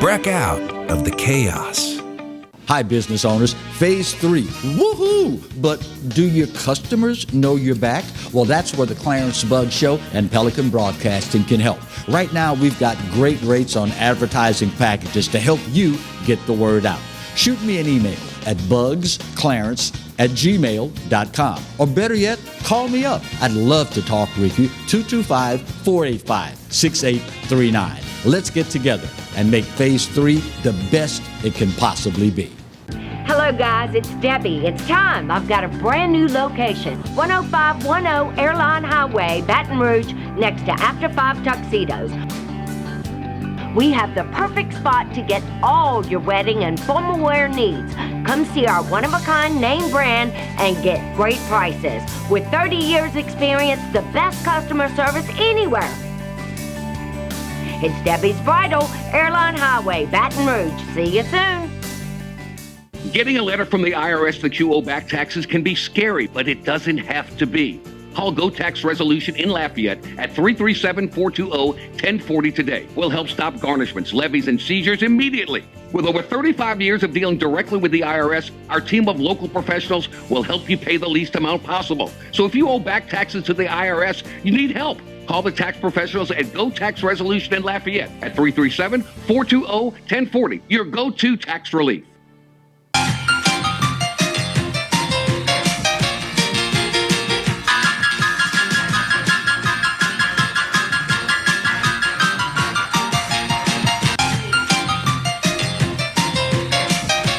Crack out of the chaos. Hi, business owners. Phase 3. Woohoo! But do your customers know you're back? Well, that's where the Clarence Bugg Show and Pelican Broadcasting can help. Right now, we've got great rates on advertising packages to help you get the word out. Shoot me an email at bugsclarence@gmail.com. Or better yet, call me up. I'd love to talk with you. 225-485-6839. Let's get together and make Phase 3 the best it can possibly be. Hello guys, it's Debbie. It's time. I've got a brand new location. 10510 Airline Highway, Baton Rouge, next to After 5 Tuxedos. We have the perfect spot to get all your wedding and formal wear needs. Come see our one-of-a-kind name brand and get great prices. With 30 years experience, the best customer service anywhere. It's Debbie's Bridal, Airline Highway, Baton Rouge. See you soon. Getting a letter from the IRS that you owe back taxes can be scary, but it doesn't have to be. Call Go Tax Resolution in Lafayette at 337-420-1040 today. We'll help stop garnishments, levies, and seizures immediately. With over 35 years of dealing directly with the IRS, our team of local professionals will help you pay the least amount possible. So if you owe back taxes to the IRS, you need help. Call the tax professionals at Go Tax Resolution in Lafayette at 337-420-1040. Your go-to tax relief.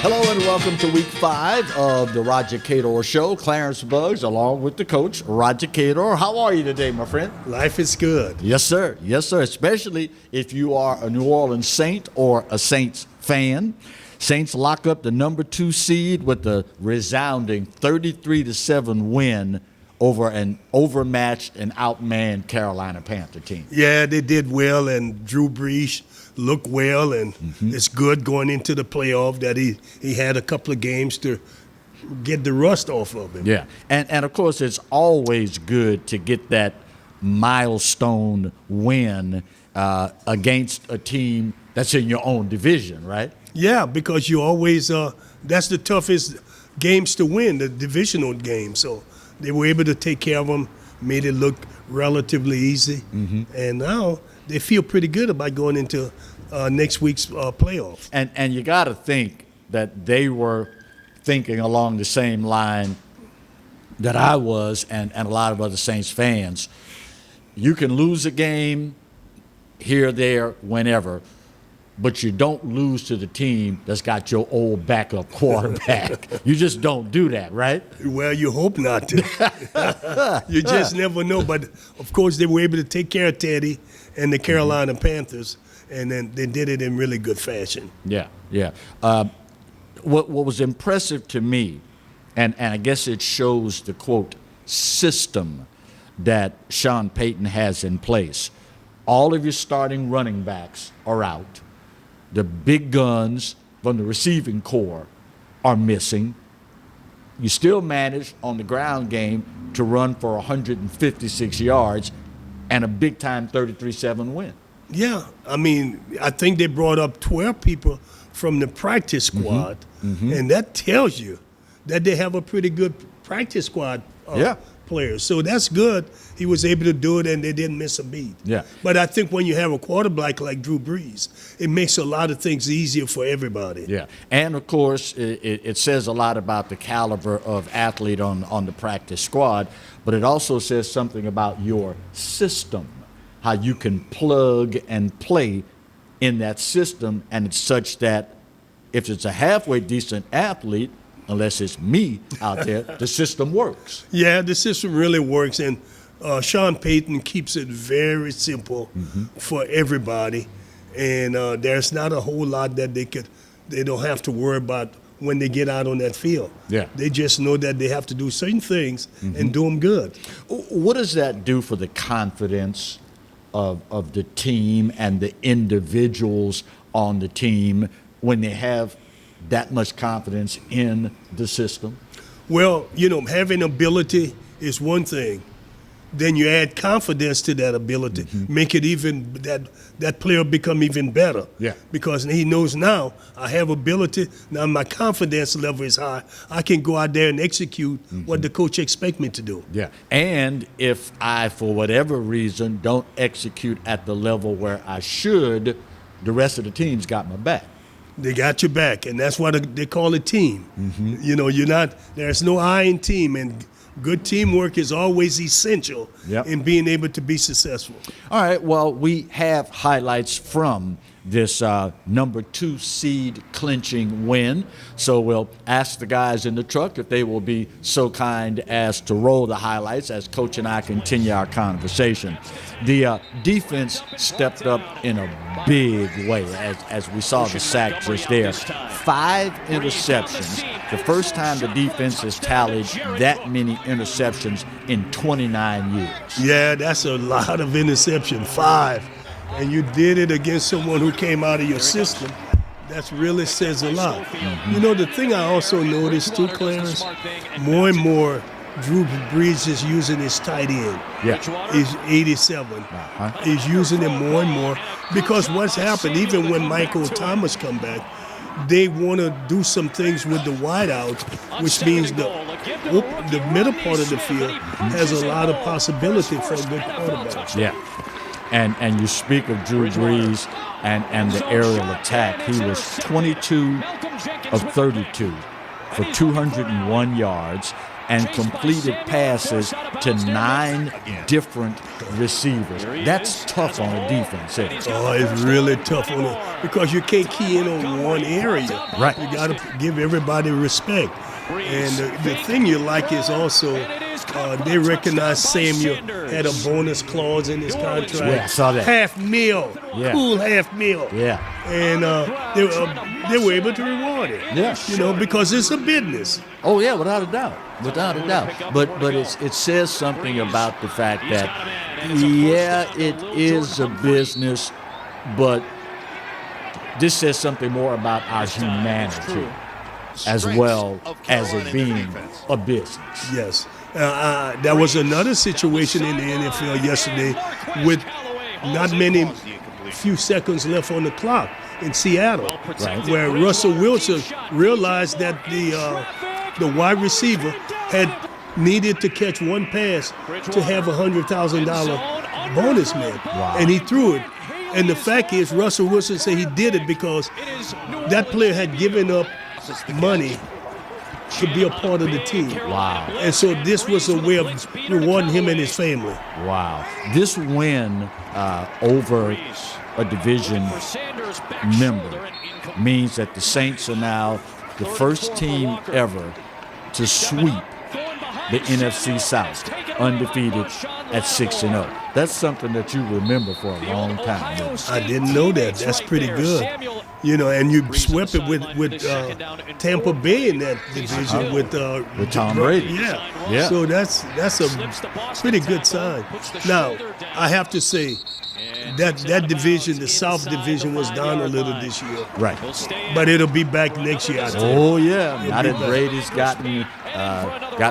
Hello and welcome to week 5 of the Roger Cador Show. Clarence Buggs along with the coach, Roger Cador. How are you today, my friend? Life is good. Yes, sir. Yes, sir. Especially if you are a New Orleans Saint or a Saints fan. Saints lock up the number 2 seed with a resounding 33-7 win over an overmatched and outmanned Carolina Panther team. Yeah, they did well, and Drew Brees looked well, and it's good going into the playoff that he had a couple of games to get the rust off of him. Yeah, and of course it's always good to get that milestone win against a team that's in your own division, right? Yeah, because you always that's the toughest games to win, the divisional games. So they were able to take care of them, made it look relatively easy, and now they feel pretty good about going into next week's playoff. And you got to think that they were thinking along the same line that I was and a lot of other Saints fans. You can lose a game here, there, whenever, but you don't lose to the team that's got your old backup quarterback. You just don't do that, right? Well, you hope not to. You just never know. But, of course, they were able to take care of Teddy and the Carolina Panthers, and then they did it in really good fashion. Yeah. What was impressive to me, and I guess it shows the, quote, system that Sean Payton has in place. All of your starting running backs are out. The big guns from the receiving corps are missing. You still manage on the ground game to run for 156 yards and a big-time 33-7 win. Yeah, I mean, I think they brought up 12 people from the practice squad, and that tells you that they have a pretty good practice squad players. So that's good. He was able to do it, and they didn't miss a beat. Yeah. But I think when you have a quarterback like Drew Brees, it makes a lot of things easier for everybody. Yeah, and of course, it says a lot about the caliber of athlete on the practice squad, but it also says something about your system, how you can plug and play in that system, and it's such that if it's a halfway decent athlete, unless it's me out there, the system works. Yeah, the system really works, and Sean Payton keeps it very simple for everybody, and there's not a whole lot that they don't have to worry about when they get out on that field. Yeah. They just know that they have to do certain things and do them good. What does that do for the confidence of the team and the individuals on the team when they have that much confidence in the system? Well, having ability is one thing, then you add confidence to that ability, make it even that player become even better. Yeah. Because he knows now I have ability. Now my confidence level is high. I can go out there and execute what the coach expects me to do. Yeah. And if I, for whatever reason, don't execute at the level where I should, the rest of the team's got my back. They got your back, and that's why they call it team. You know, there's no I in team, and good teamwork is always essential in being able to be successful. All right, well, we have highlights from this number 2 seed clinching win. So we'll ask the guys in the truck if they will be so kind as to roll the highlights as Coach and I continue our conversation. The defense stepped up in a big way as we saw the sack just there. 5 interceptions. The first time the defense has tallied that many interceptions in 29 years. Yeah, that's a lot of interception, 5. And you did it against someone who came out of your system. That really says a lot. You know, the thing I also noticed too, Clarence, more and more Drew Brees is using his tight end. Yeah. He's 87. He's using him more and more because what's happened, even when Michael Thomas come back, they want to do some things with the wideout, which means the middle part of the field has a lot of possibility for a good quarterback. Yeah. And you speak of Drew Brees and the aerial attack. He was 22 of 32 for 201 yards and completed passes to 9 different receivers. That's tough on a defense, isn't it? Oh, it's really tough on it because you can't key in on one area. Right. You got to give everybody respect. And the thing you like is also they recognize Samuel had a bonus clause in his contract. Yeah, I saw that. $500,000. Yeah. Cool $500,000. Yeah. And they were able to reward it. Yeah. You know, because it's a business. Oh, yeah, without a doubt. Without a doubt. But it says something about the fact that, yeah, it is a business, but this says something more about our humanity as well as it being a business. Yes. There was another situation in the NFL yesterday with not few seconds left on the clock in Seattle, where Russell Wilson realized that the wide receiver had needed to catch one pass to have a $100,000 bonus man, and he threw it. And the fact is, Russell Wilson said he did it because that player had given up money to be a part of the team. Wow. And so this was a way of rewarding him and his family. Wow. This win over a division member means that the Saints are now the first team ever to sweep the NFC South, undefeated at 6-0. That's something that you remember for a long time. I didn't know that. That's pretty good. You know, and you swept it with Tampa Bay in that division with Tom Brady. Yeah. So that's a pretty good sign. Now, I have to say that division, the South division, was down a little this year. Right. But it'll be back next year, I think. Oh, yeah. Now that Brady's gotten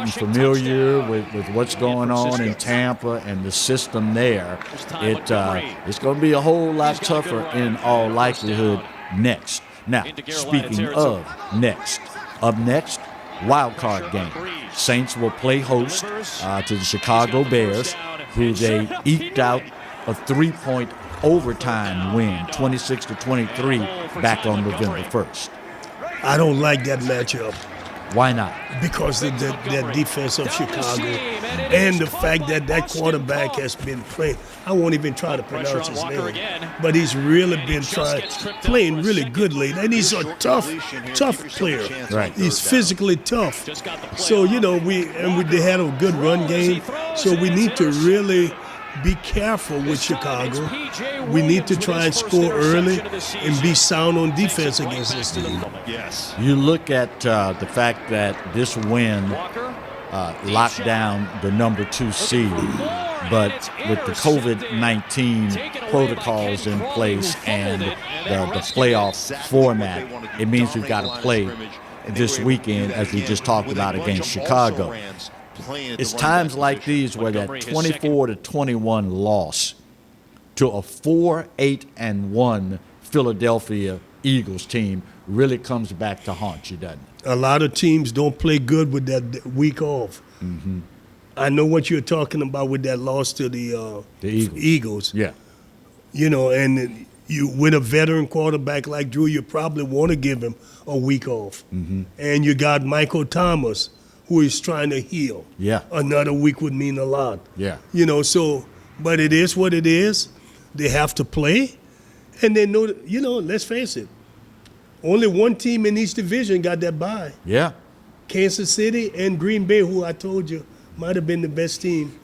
familiar with what's going on in Tampa and the system there, it's going to be a whole lot tougher in all likelihood next. Now, speaking of next, up next, wild card game. Saints will play host to the Chicago Bears, who they eked out a 3-point overtime win, 26-23, back on November 1st. I don't like that matchup. Why not? Because of that defense of Chicago and the fact that quarterback has been playing. I won't even try to pronounce his name, but he's really been playing really good lately. And he's a tough player. Right. He's physically tough. So, you know, they had a good run game. So we need to really be careful with Chicago. We need to try and score early and be sound on defense against this team. You look at the fact that this win locked down the number 2 seed, but with the COVID-19 protocols in place and the playoff format, it means we've got to play this weekend, as we just talked about, against Chicago. playing at It's the running times back like position. these where that Montgomery, his second 24-21 loss to a 4-8-1 Philadelphia Eagles team really comes back to haunt you, doesn't it? A lot of teams don't play good with that week off. Mm-hmm. I know what you're talking about with that loss to the Eagles. Yeah. You know, and you with a veteran quarterback like Drew, you probably want to give him a week off. Mm-hmm. And you got Michael Thomas, who is trying to heal. Yeah. Another week would mean a lot. Yeah. You know, so, but it is what it is. They have to play. And they know, you know, let's face it, only one team in each division got that bye. Yeah. Kansas City and Green Bay, who I told you might have been the best team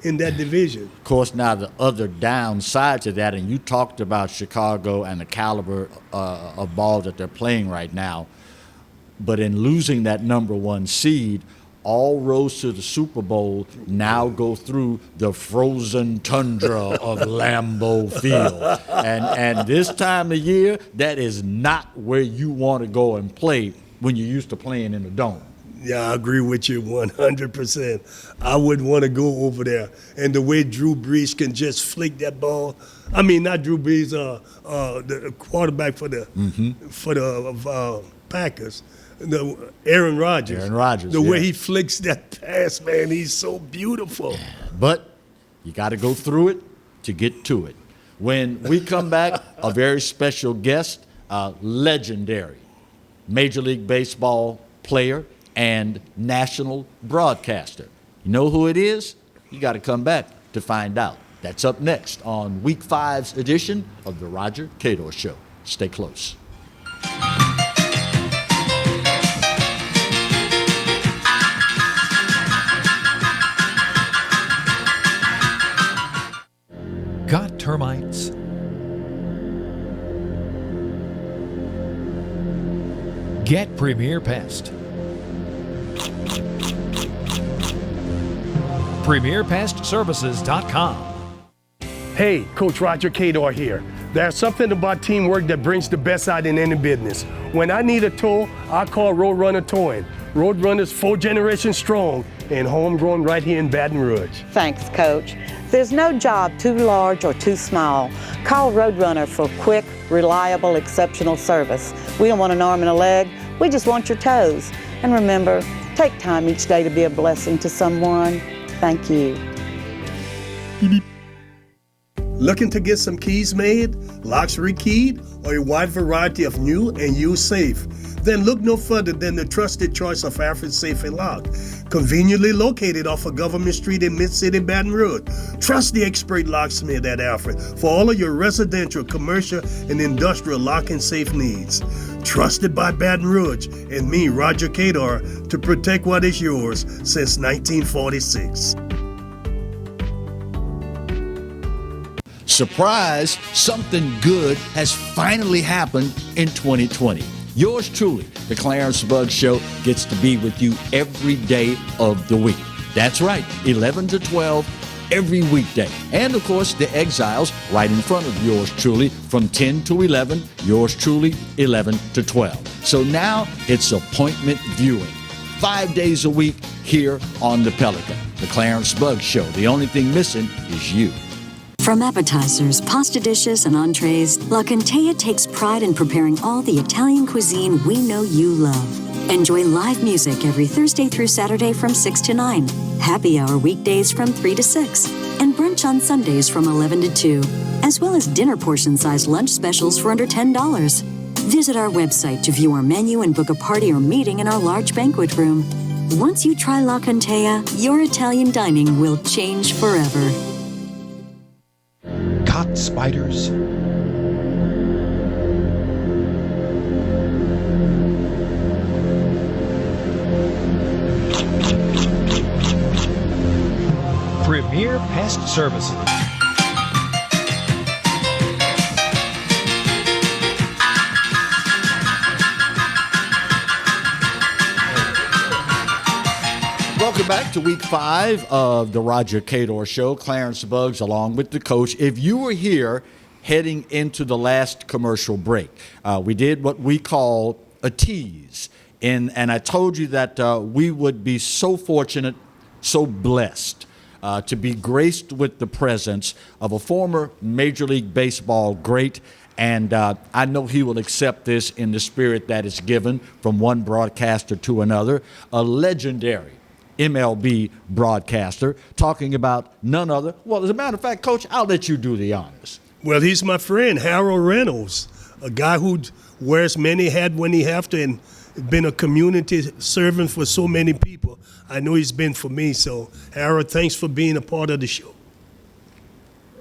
in that division. Of course, now the other downside to that, and you talked about Chicago and the caliber of ball that they're playing right now, but in losing that number one seed, all roads to the Super Bowl now go through the frozen tundra of Lambeau Field. And this time of year, that is not where you want to go and play when you're used to playing in the dome. Yeah, I agree with you 100%. I wouldn't want to go over there. And the way Drew Brees can just flick that ball. I mean, not Drew Brees, the quarterback for the Packers. Aaron Rodgers. The way he flicks that pass, man, he's so beautiful. But you got to go through it to get to it. When we come back, a very special guest, legendary Major League Baseball player and national broadcaster. You know who it is? You got to come back to find out. That's up next on Week 5's edition of the Roger Cador Show. Stay close. Got termites? Get Premier Pest. PremierPestServices.com. Hey, Coach Roger Cador here. There's something about teamwork that brings the best out in any business. When I need a tow, I call Roadrunner Towing. Roadrunner's 4 generations strong and homegrown right here in Baton Rouge. Thanks, Coach. There's no job too large or too small. Call Roadrunner for quick, reliable, exceptional service. We don't want an arm and a leg. We just want your toes. And remember, take time each day to be a blessing to someone. Thank you. Looking to get some keys made, locks rekeyed, or a wide variety of new and used safe? Then look no further than the trusted choice of Alfred Safe and Lock. Conveniently located off of Government Street in Mid-City, Baton Rouge. Trust the expert locksmith at Alfred for all of your residential, commercial, and industrial lock and safe needs. Trusted by Baton Rouge and me, Roger Cador, to protect what is yours since 1946. Surprise, something good has finally happened in 2020. Yours truly, the Clarence Buggs Show, gets to be with you every day of the week. That's right, 11 to 12 every weekday. And of course, the Exiles right in front of yours truly from 10 to 11, yours truly 11 to 12. So now it's appointment viewing. 5 days a week here on the Pelican. The Clarence Buggs Show. The only thing missing is you. From appetizers, pasta dishes, and entrees, La Contea takes pride in preparing all the Italian cuisine we know you love. Enjoy live music every Thursday through Saturday from 6 to 9, happy hour weekdays from 3 to 6, and brunch on Sundays from 11 to 2, as well as dinner portion-sized lunch specials for under $10. Visit our website to view our menu and book a party or meeting in our large banquet room. Once you try La Contea, your Italian dining will change forever. Caught spiders? Premier Pest Services. Welcome back to Week 5 of the Roger Cador Show. Clarence Buggs along with the coach. If you were here heading into the last commercial break, we did what we call a tease. And I told you that we would be so fortunate so blessed to be graced with the presence of a former Major League Baseball great. And I know he will accept this in the spirit that is given from one broadcaster to another, a legendary MLB broadcaster, talking about none other. Well, as a matter of fact, Coach, I'll let you do the honors. Well, he's my friend, Harold Reynolds, a guy who wears many hats when he have to and been a community servant for so many people. I know he's been for me. So, Harold, thanks for being a part of the show.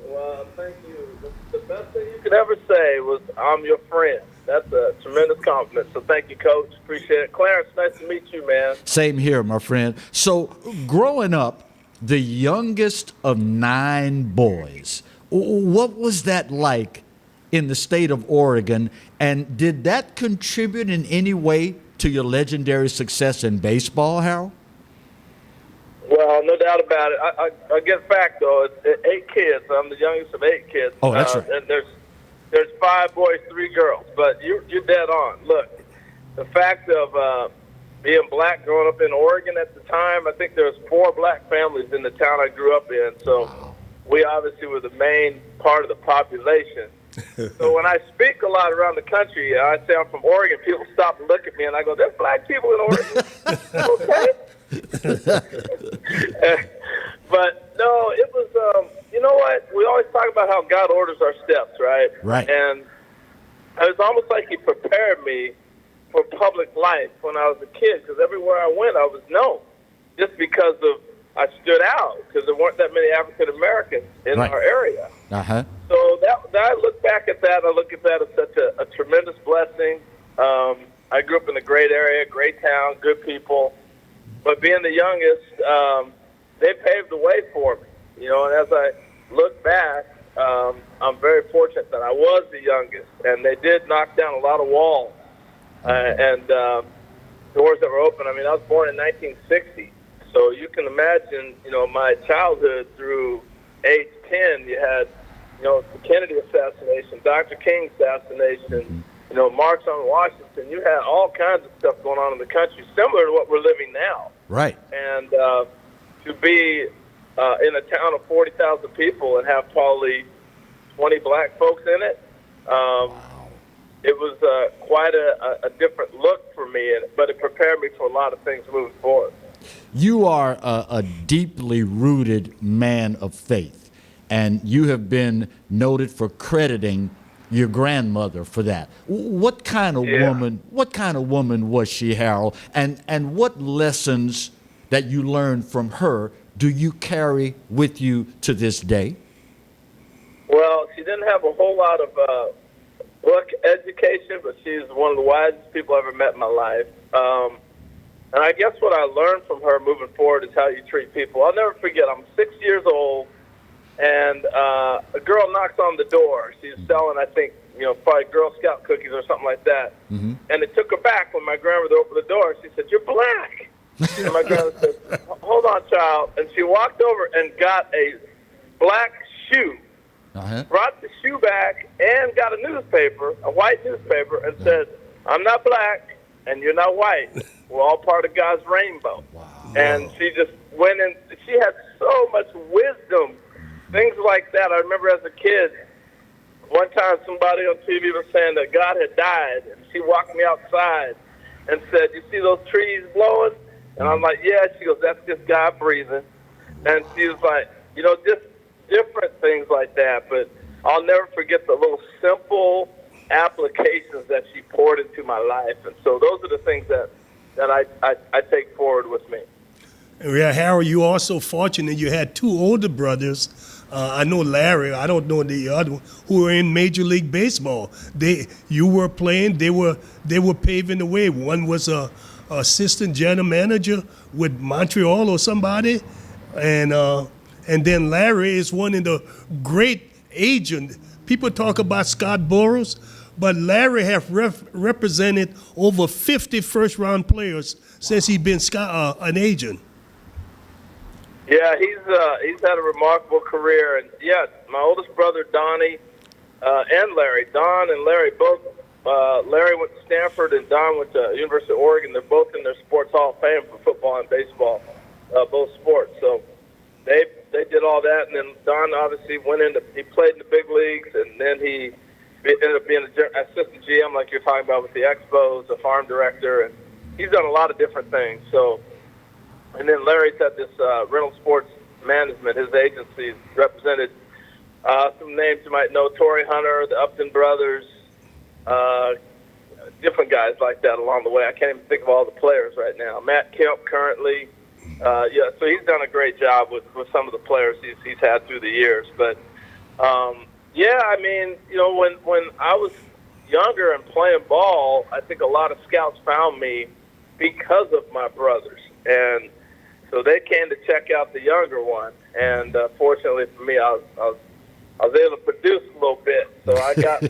Well, thank you. The best thing you could ever say was, I'm your friend. That's a tremendous compliment. So thank you, Coach. Appreciate it. Clarence, nice to meet you, man. Same here, my friend. So growing up, the youngest of 9 boys, what was that like in the state of Oregon? And did that contribute in any way to your legendary success in baseball, Harold? Well, no doubt about it. I get back, though. It's 8 kids. I'm the youngest of 8 kids. Oh, that's right. And there's 5 boys, 3 girls. But you're dead on. Look, the fact of being black growing up in Oregon at the time, I think there was 4 black families in the town I grew up in. So we obviously were the main part of the population. So when I speak a lot around the country, I say I'm from Oregon, people stop and look at me, and I go, there's black people in Oregon. Okay. But no, it was, you know what? We always talk about how God orders our steps, right? Right. And it was almost like he prepared me for public life when I was a kid, because everywhere I went, I was known just because of I stood out, because there weren't that many African Americans in Right. our area. Uh-huh. So that I look back at that, I look at that as such a tremendous blessing. I grew up in a great area, great town, good people. But being the youngest, they paved the way for me. You know, and as I look back, I'm very fortunate that I was the youngest, and they did knock down a lot of walls and doors that were open. I mean, I was born in 1960, so you can imagine, you know, my childhood through age 10. You had, you know, the Kennedy assassination, Dr. King assassination, you know, March on Washington. You had all kinds of stuff going on in the country, similar to what we're living now. Right. And to be in a town of 40,000 people and have probably 20 black folks in it, it was quite a different look for me, but it prepared me for a lot of things moving forward. You are a deeply rooted man of faith, and you have been noted for crediting your grandmother for that. What kind of woman? What kind of woman was she, Harold? And what lessons that you learned from her do you carry with you to this day? Well, she didn't have a whole lot of book education, but she's one of the wisest people I've ever met in my life. And I guess what I learned from her moving forward is how you treat people. I'll never forget, I'm 6 years old, and a girl knocks on the door. She's selling, I think, you know, probably Girl Scout cookies or something like that. Mm-hmm. And it took her back when my grandmother opened the door. She said, "You're black." And my grandmother said, "Hold on, child." And she walked over and got a black shoe, brought the shoe back, and got a newspaper, a white newspaper, and said, "I'm not black, and you're not white. We're all part of God's rainbow." Wow. And she just went in. She had so much wisdom, things like that. I remember as a kid, one time somebody on TV was saying that God had died, and she walked me outside and said, "You see those trees blowing?" And I'm like, "Yeah." She goes, "That's just God breathing." And she was like, you know, just different things like that. But I'll never forget the little simple applications that she poured into my life. And so those are the things that I take forward with me. Yeah, Harold, you are so fortunate. You had 2 older brothers. I know Larry. I don't know the other one, who were in Major League Baseball. You were playing. They were paving the way. One was a assistant general manager with Montreal or somebody, and then Larry is one of the great agent. People talk about Scott Boras, but Larry has represented over 50 first-round players since he's been an agent. Yeah, he's had a remarkable career, and yeah, my oldest brother Donnie and Larry, Don and Larry both. Larry went to Stanford and Don went to University of Oregon. They're both in their Sports Hall of Fame for football and baseball. both sports. So they did all that, and then Don obviously he played in the big leagues, and then he ended up being an assistant GM, like you're talking about with the Expos, a farm director, and he's done a lot of different things. So, and then Larry's had this Reynolds Sports Management, his agency represented some names you might know, Torrey Hunter, the Upton brothers, different guys like that along the way. I can't even think of all the players right now. Matt Kemp currently. So he's done a great job with some of the players he's had through the years. But, yeah, I mean, when I was younger and playing ball, I think a lot of scouts found me because of my brothers. And so they came to check out the younger one. And fortunately for me, I was able to produce a little bit. So I got,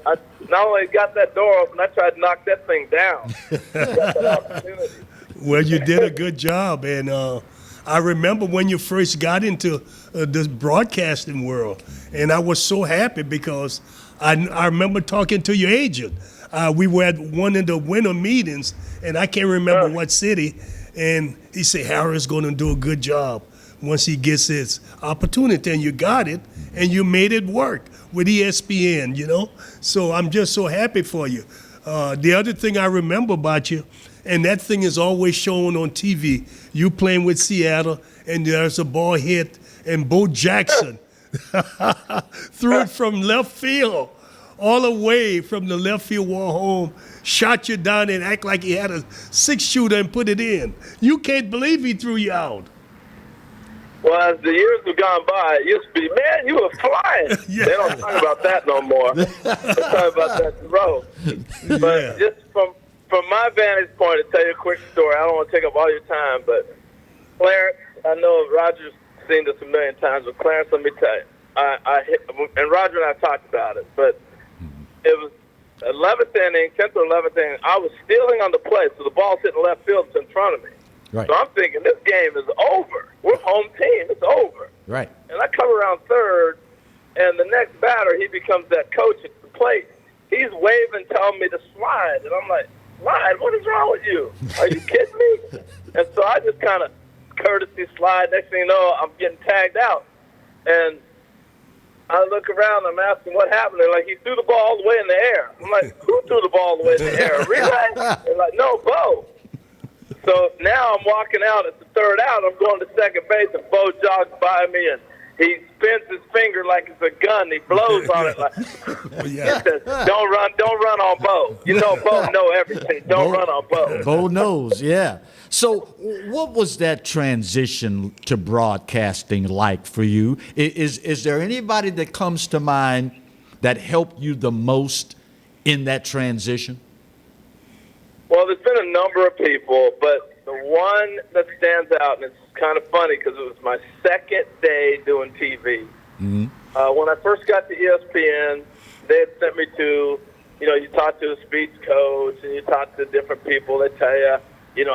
I not only got that door open, I tried to knock that thing down. Got that opportunity. Well, you did a good job, and I remember when you first got into the broadcasting world, and I was so happy because I remember talking to your agent. We were at one of the winter meetings, and I can't remember what city, and he said, Harry's going to do a good job once he gets his opportunity, and you got it, and you made it work with ESPN, So I'm just so happy for you. The other thing I remember about you, and that thing is always shown on TV. You playing with Seattle, and there's a ball hit, and Bo Jackson threw it from left field, all the way from the left field wall home, shot you down and act like he had a six-shooter and put it in. You can't believe he threw you out. Well, as the years have gone by, it used to be, man, you were flying. Yeah. They don't talk about that no more. They talk about that throw. But just from my vantage point, to tell you a quick story, I don't want to take up all your time, but Clarence, I know Roger's seen this a million times, but Clarence, let me tell you, I hit, and Roger and I talked about it, but it was 11th inning, 10th or 11th inning. I was stealing on the play, so the ball's hitting left field, it's in front of me. Right. So I'm thinking, this game is over. We're home team. It's over. Right. And I come around third, and the next batter, he becomes that coach at the plate. He's waving, telling me to slide. And I'm like, slide? What is wrong with you? Are you kidding me? And so I just kind of courtesy slide. Next thing you know, I'm getting tagged out. And I look around, I'm asking what happened. They're like, he threw the ball all the way in the air. I'm like, who threw the ball all the way in the air? Really? They're like, no, Bo. So now I'm walking out at the third out. I'm going to second base, and Bo jogs by me, and he spins his finger like it's a gun. He blows on it like, he says, don't run on Bo. Bo know everything. Don't run on Bo. Bo knows, yeah. So what was that transition to broadcasting like for you? Is there anybody that comes to mind that helped you the most in that transition? Well, there's been a number of people, but the one that stands out, and it's kind of funny because it was my second day doing TV. Mm-hmm. When I first got to ESPN, they had sent me to, you talk to a speech coach and you talk to different people. They tell you,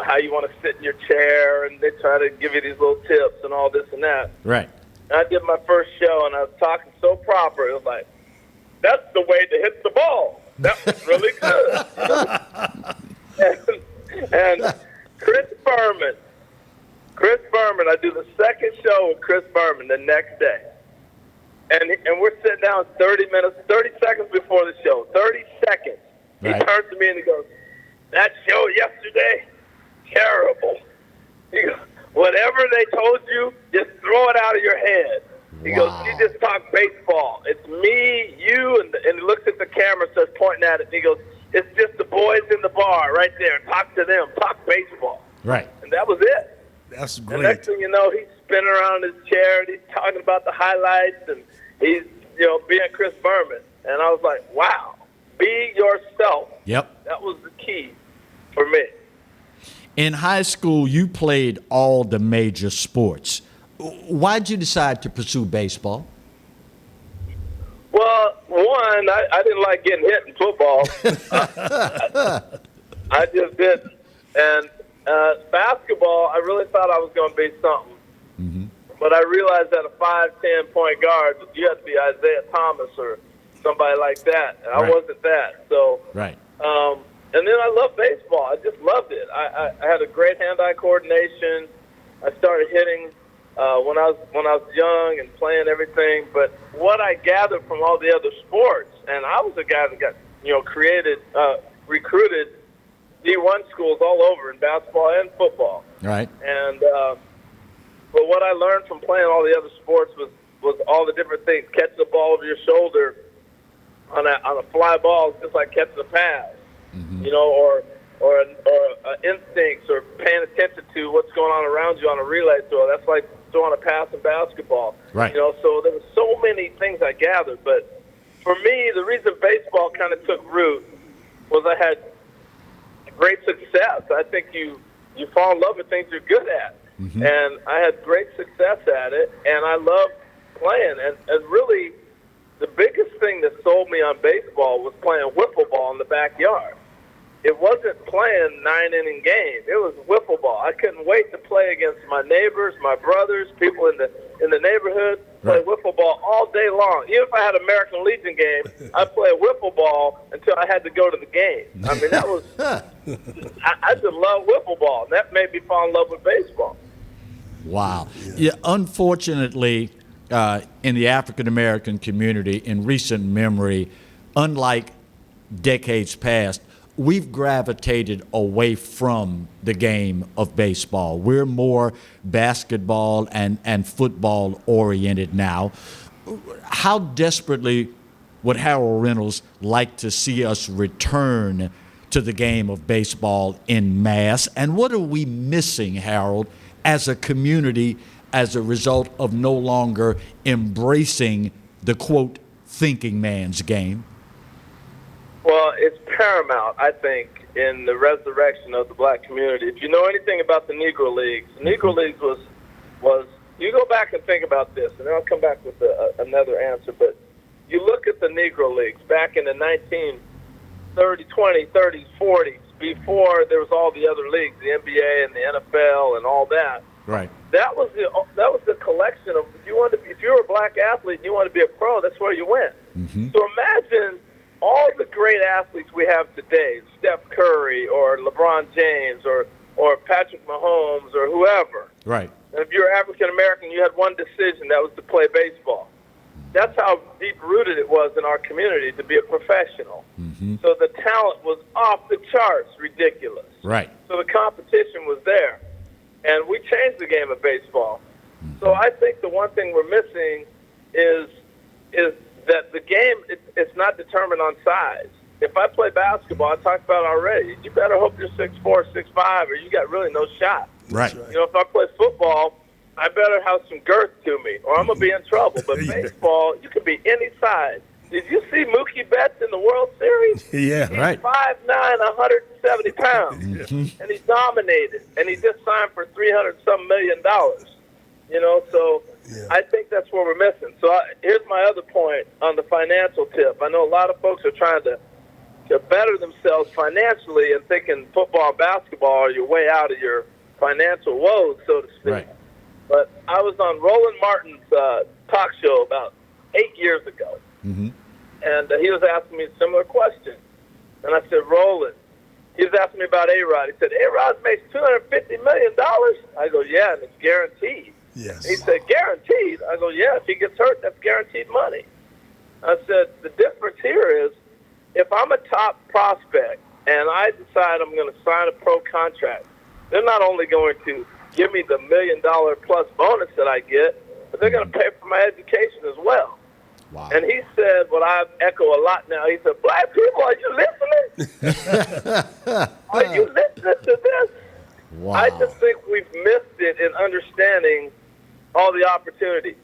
how you want to sit in your chair, and they try to give you these little tips and all this and that. Right. And I did my first show, and I was talking so proper. It was like, that's the way to hit the ball. That was really good. And Chris Berman, I do the second show with Chris Berman the next day. And we're sitting down 30 seconds before the show. 30 seconds. Right. He turns to me and he goes, that show yesterday, terrible. He goes, whatever they told you, just throw it out of your head. He goes, you just talk baseball. It's me, you, and he looks at the camera, starts pointing at it, and he goes, it's just the boys in the bar right there. Talk to them. Talk baseball. Right. And that was it. That's great. The next thing you know, he's spinning around in his chair, and he's talking about the highlights, and he's, being Chris Berman. And I was like, wow, be yourself. Yep. That was the key for me. In high school, you played all the major sports. Why'd you decide to pursue baseball? Well, one, I didn't like getting hit in football. I just didn't. And basketball, I really thought I was going to be something. Mm-hmm. But I realized that a 5'10" point guard, you have to be Isaiah Thomas or somebody like that. And I wasn't that. So, right. And then I loved baseball. I just loved it. I had a great hand-eye coordination. I started hitting when I was young and playing everything. But what I gathered from all the other sports, and I was a guy that got recruited D1 schools all over in basketball and football. Right. And but what I learned from playing all the other sports was all the different things. Catching the ball over your shoulder on a fly ball is just like catching a pass, or instincts, or paying attention to what's going on around you on a relay throw. That's like throwing a pass in basketball. Right. So there were so many things I gathered. But for me, the reason baseball kind of took root was I had great success. I think you fall in love with things you're good at. And I had great success at it, and I loved playing. And really, the biggest thing that sold me on baseball was playing wiffle ball in the backyard. It wasn't playing 9-inning games. It was wiffle ball. I couldn't wait to play against my neighbors, my brothers, people in the neighborhood. Play wiffle ball all day long. Even if I had an American Legion game, I'd play wiffle ball until I had to go to the game. I mean, that was I just love wiffle ball, and that made me fall in love with baseball. Wow. Yeah, unfortunately, in the African American community, in recent memory, unlike decades past, we've gravitated away from the game of baseball. We're more basketball and football oriented now. How desperately would Harold Reynolds like to see us return to the game of baseball en masse? And what are we missing, Harold, as a community as a result of no longer embracing the, quote, thinking man's game? Well, it's paramount, I think, in the resurrection of the black community. If you know anything about the Negro Leagues, was you go back and think about this, and then I'll come back with another answer. But you look at the Negro Leagues back in the 1930s, 20s, 30s, 40s, before there was all the other leagues, the NBA and the NFL and all that. Right. That was the collection of if you were a black athlete and you wanted to be a pro, that's where you went. So imagine all the great athletes we have today, Steph Curry or LeBron James or Patrick Mahomes or whoever. Right. And if you're African American, you had one decision, that was to play baseball. That's how deep-rooted it was in our community to be a professional. So the talent was off the charts, ridiculous. Right. So the competition was there. And we changed the game of baseball. So I think the one thing we're missing is that the game, it's not determined on size. If I play basketball, I talked about it already, you better hope you're 6'4", 6'5", or you got really no shot. Right. If I play football, I better have some girth to me, or I'm going to be in trouble. But baseball, you can be any size. Did you see Mookie Betts in the World Series? Yeah, He's right. 5'9", 170 pounds, and he dominated. And he just signed for $300-some million. So I think that's what we're missing. So here's my other point on the financial tip. I know a lot of folks are trying to better themselves financially and thinking football and basketball are your way out of your financial woes, so to speak. Right. But I was on Roland Martin's talk show about 8 years ago, and he was asking me a similar question. And I said, Roland, he was asking me about A-Rod. He said, A-Rod makes $250 million? I go, yeah, and it's guaranteed. Yes. He said, guaranteed? I go, yeah, if he gets hurt, that's guaranteed money. I said, the difference here is if I'm a top prospect and I decide I'm going to sign a pro contract, they're not only going to give me the $1 million plus bonus that I get, but they're going to pay for my education as well. Wow. And he said what I echo a lot now. He said, black people, are you listening? Are you listening to this? Wow. I just think we've missed it in understanding all the opportunities.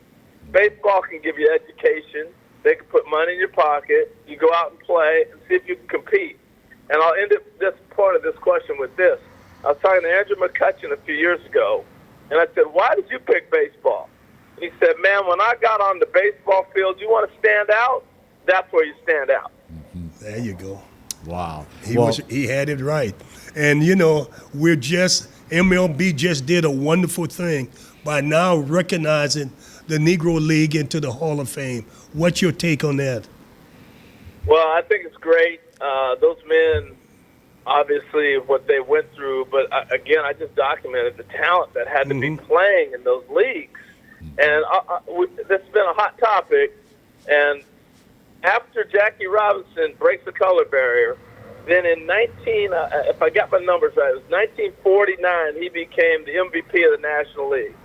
Baseball can give you education. They can put money in your pocket. You go out and play and see if you can compete. And I'll end this point of this question with this. I was talking to Andrew McCutcheon a few years ago, and I said, why did you pick baseball? And he said, man, when I got on the baseball field, you want to stand out? That's where you stand out. There you go. Wow. He had it right. And, MLB just did a wonderful thing by now recognizing the Negro League into the Hall of Fame. What's your take on that? Well, I think it's great. Those men obviously what they went through, but again, I just documented the talent that had to be playing in those leagues. And this has been a hot topic. And after Jackie Robinson breaks the color barrier, then in if I got my numbers right, it was 1949, he became the MVP of the National League.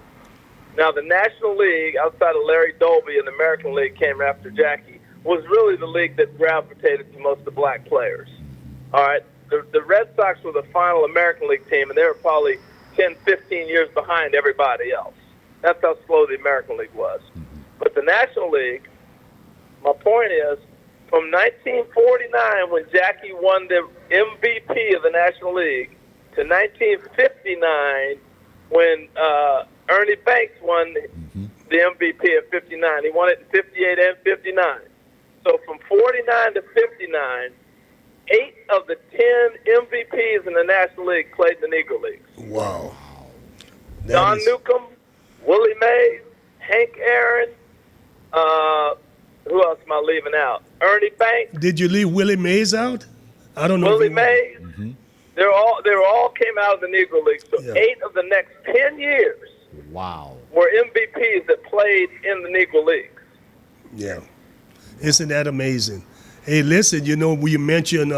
Now, the National League, outside of Larry Dolby and the American League came after Jackie, was really the league that gravitated to most of the black players. All right, the Red Sox were the final American League team, and they were probably 10, 15 years behind everybody else. That's how slow the American League was. But the National League, my point is, from 1949, when Jackie won the MVP of the National League, to 1959, when Ernie Banks won the MVP of 59. He won it in 58 and 59. So from 49 to 59, 8 of the 10 MVPs in the National League played in the Negro Leagues. Wow. Don Newcomb, Willie Mays, Hank Aaron, who else am I leaving out? Ernie Banks. Did you leave Willie Mays out? I don't know. Willie Mays. They all came out of the Negro League. So 8 of the next 10 years were MVPs that played in the Negro Leagues. Yeah. Isn't that amazing? Hey, listen, we mentioned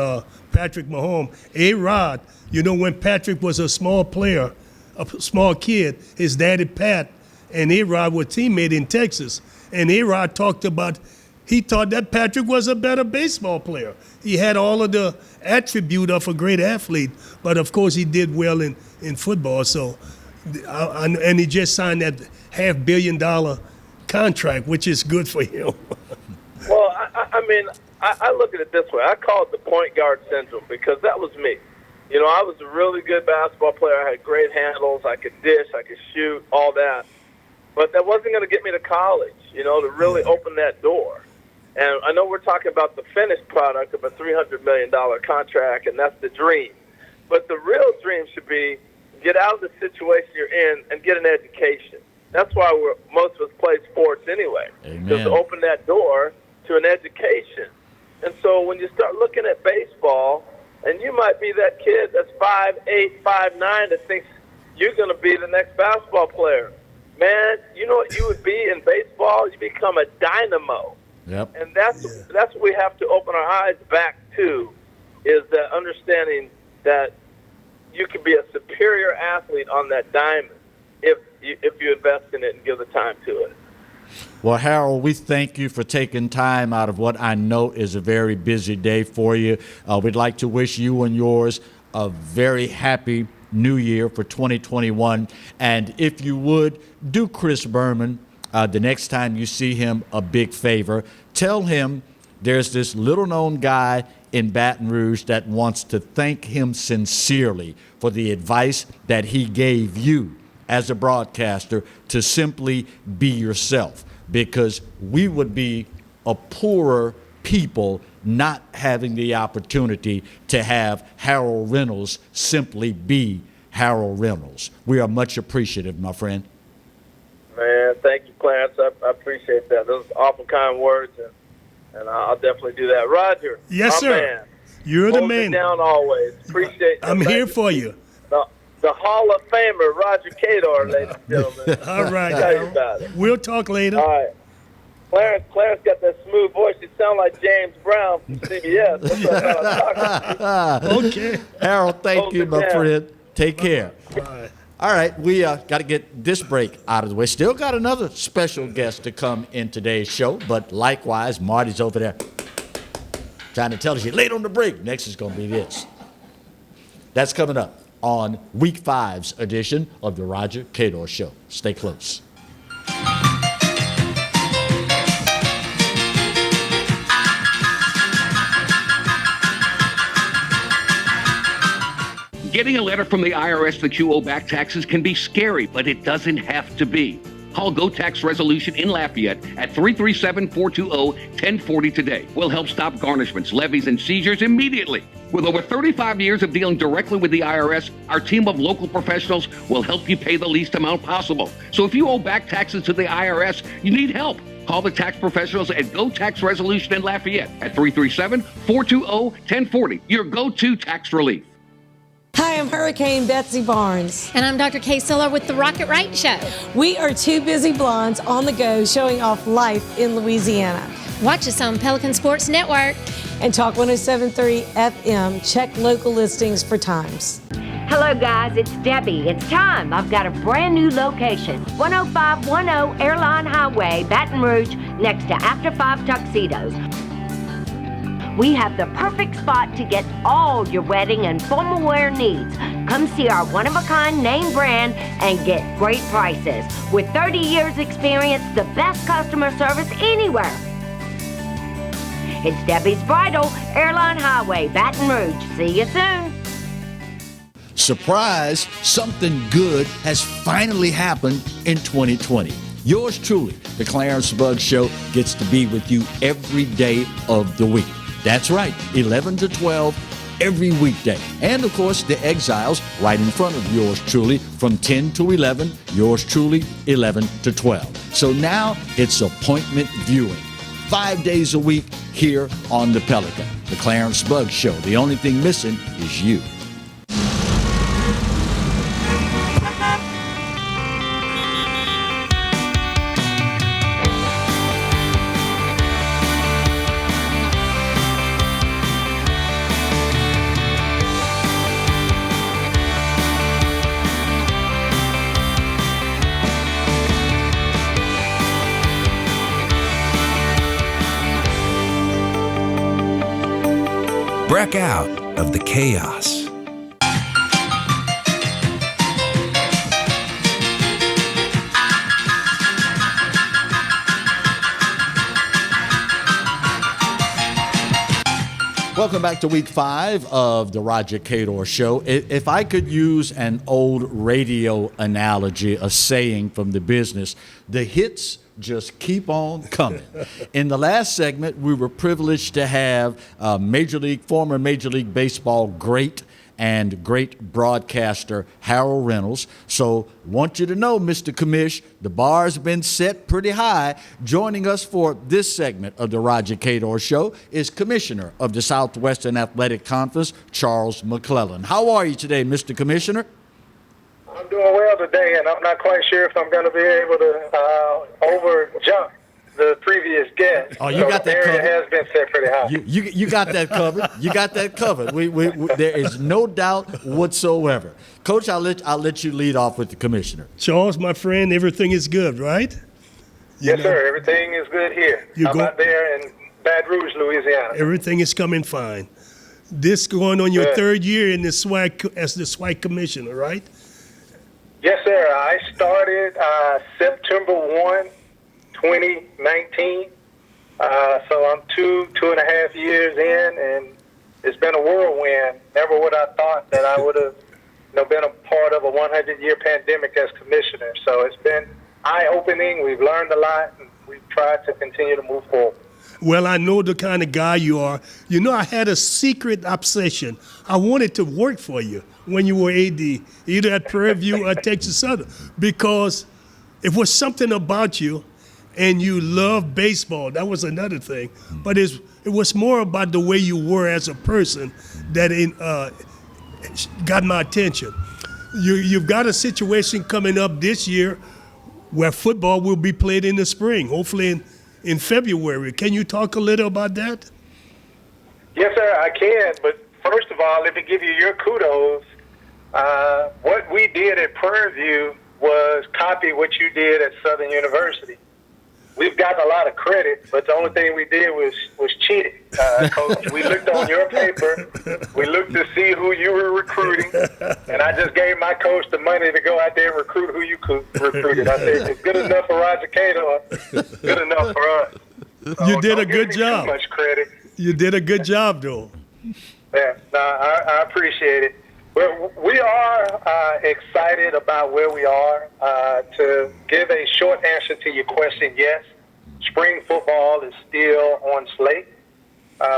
Patrick Mahomes. A-Rod, when Patrick was a small player, a small kid, his daddy Pat and A-Rod were teammates in Texas. And A-Rod talked about, he thought that Patrick was a better baseball player. He had all of the attribute of a great athlete, but of course he did well in football. So, and he just signed that $500 million contract, which is good for him. Well, I look at it this way. I call it the point guard syndrome because that was me. I was a really good basketball player. I had great handles. I could dish. I could shoot, all that. But that wasn't going to get me to college, to really open that door. And I know we're talking about the finished product of a $300 million contract, and that's the dream. But the real dream should be get out of the situation you're in and get an education. That's why most of us play sports anyway, just to open that door to an education. And so when you start looking at baseball, and you might be that kid that's 5'8", 5'9", that thinks you're going to be the next basketball player. Man, you know what you would be in baseball? You become a dynamo. Yep. And that's what we have to open our eyes back to, is that understanding that you can be a superior athlete on that diamond if you invest in it and give the time to it. Well, Harold, we thank you for taking time out of what I know is a very busy day for you. We'd like to wish you and yours a very happy New Year for 2021. And if you would, do Chris Berman, the next time you see him, a big favor. Tell him there's this little-known guy in Baton Rouge that wants to thank him sincerely for the advice that he gave you as a broadcaster to simply be yourself, because we would be a poorer people not having the opportunity to have Harold Reynolds simply be Harold Reynolds. We are much appreciative, my friend. Man, thank you, Clarence. I appreciate that. Those are awful kind words, and I'll definitely do that. Roger. Yes, sir. Man, you're the man. Down always. Appreciate that. I'm here for you. The Hall of Famer, Roger Cador, ladies and gentlemen. All right. Tell you about it. We'll talk later. All right. Clarence got that smooth voice. You sound like James Brown from CBS. That's what I'm talking about. Okay. Harold, thank you, my friend. Take care. Bye. All right, we got to get this break out of the way. Still got another special guest to come in today's show, but likewise, Marty's over there trying to tell us you're late on the break. Next is going to be this. That's coming up on Week 5's edition of the Roger Cador Show. Stay close. Getting a letter from the IRS that you owe back taxes can be scary, but it doesn't have to be. Call Go Tax Resolution in Lafayette at 337-420-1040 today. We'll help stop garnishments, levies, and seizures immediately. With over 35 years of dealing directly with the IRS, our team of local professionals will help you pay the least amount possible. So if you owe back taxes to the IRS, you need help. Call the tax professionals at Go Tax Resolution in Lafayette at 337-420-1040. Your go-to tax relief. Hi, I'm Hurricane Betsy Barnes. And I'm Dr. Kay Siller with The Rocket Right Show. We are two busy blondes on the go showing off life in Louisiana. Watch us on Pelican Sports Network. And Talk 107.3 FM. Check local listings for times. Hello, guys. It's Debbie. It's time. I've got a brand new location. 10510 Airline Highway, Baton Rouge, next to After 5 Tuxedos. We have the perfect spot to get all your wedding and formal wear needs. Come see our one-of-a-kind name brand and get great prices. With 30 years experience, the best customer service anywhere. It's Debbie's Bridal, Airline Highway, Baton Rouge. See you soon. Surprise, something good has finally happened in 2020. Yours truly, the Clarence Bugg Show, gets to be with you every day of the week. That's right, 11 to 12 every weekday. And of course, the Exiles right in front of yours truly from 10 to 11, yours truly 11 to 12. So now it's appointment viewing. 5 days a week here on the Pelican. The Clarence Bugg Show. The only thing missing is you. Break out of the chaos. Welcome back to week 5 of the Roger Cador Show. If I could use an old radio analogy, a saying from the business, the hits just keep on coming. In the last segment, we were privileged to have former Major League Baseball great and great broadcaster Harold Reynolds. So want you to know, Mr. Commish, the bar's been set pretty high. Joining us for this segment of the Roger Cador Show is Commissioner of the Southwestern Athletic Conference, Charles McClelland. How are you today, Mr. Commissioner? I'm doing well today, and I'm not quite sure if I'm going to be able to over-jump the previous guest. Oh, you got that covered. The area has been set pretty high. You got that covered. You got that covered. We there is no doubt whatsoever. Coach, I'll let you lead off with the commissioner. Charles, my friend, everything is good, right? Yes, sir. Everything is good here. How about there in Baton Rouge, Louisiana? Everything is coming fine. This going on your Good. third year in the SWAC as the SWAC commissioner, right? Yes, sir. I started September 1, 2019. So I'm two and a half years in, and it's been a whirlwind. Never would I thought that I would have been a part of a 100-year pandemic as commissioner. So it's been eye-opening. We've learned a lot, and we've tried to continue to move forward. Well, I know the kind of guy you are. You know, I had a secret obsession. I wanted to work for you when you were AD, either at Prairie View or Texas Southern, because it was something about you, and you love baseball. That was another thing. But it was more about the way you were as a person that got my attention. You've got a situation coming up this year where football will be played in the spring, hopefully in February. Can you talk a little about that? Yes, sir, I can. But first of all, let me give you your kudos. What we did at Prairie View was copy what you did at Southern University. We've gotten a lot of credit, but the only thing we did was cheating. Coach, we looked on your paper. We looked to see who you were recruiting, and I just gave my coach the money to go out there and recruit who you recruited. I said, if it's good enough for Roger Cador, it's good enough for us. So You did a good job. Too much credit. You did a good job, though. Yeah, no, I appreciate it. We are excited about where we are. To give a short answer to your question, yes, spring football is still on slate.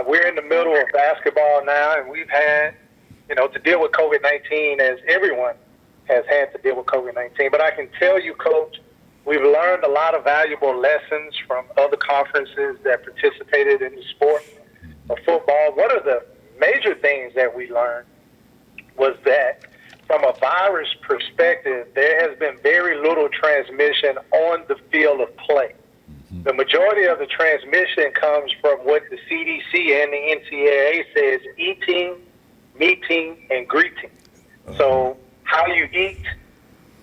We're in the middle of basketball now, and we've had, to deal with COVID-19 as everyone has had to deal with COVID-19. But I can tell you, Coach, we've learned a lot of valuable lessons from other conferences that participated in the sport of football. One of the major things that we learned was that from a virus perspective, there has been very little transmission on the field of play. The majority of the transmission comes from what the CDC and the NCAA says: eating, meeting, and greeting. So how you eat,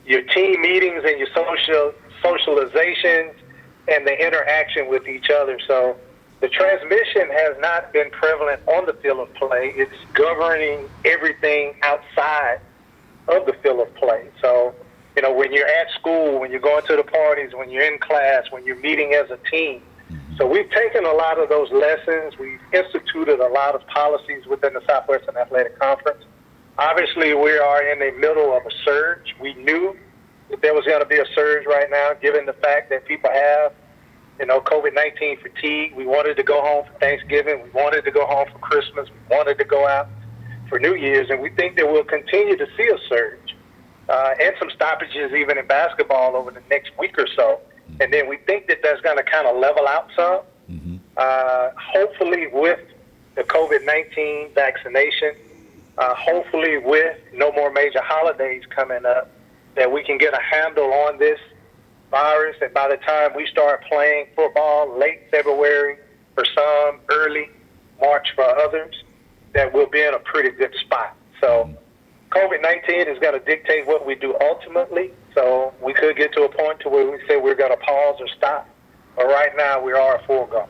your team meetings and your socializations, and the interaction with each other. So the transmission has not been prevalent on the field of play. It's governing everything outside of the field of play. So, you know, when you're at school, when you're going to the parties, when you're in class, when you're meeting as a team. So we've taken a lot of those lessons. We've instituted a lot of policies within the Southwestern Athletic Conference. Obviously, we are in the middle of a surge. We knew that there was going to be a surge right now, given the fact that people have, you know, COVID-19 fatigue. We wanted to go home for Thanksgiving. We wanted to go home for Christmas. We wanted to go out for New Year's, and we think that we'll continue to see a surge and some stoppages even in basketball over the next week or so. And then we think that that's going to kind of level out some. Hopefully with the COVID-19 vaccination, hopefully with no more major holidays coming up, that we can get a handle on this virus, and by the time we start playing football late February for some, early March for others, that we'll be in a pretty good spot. So COVID-19 is going to dictate what we do ultimately. So we could get to a point to where we say we're going to pause or stop. But right now we are a full go.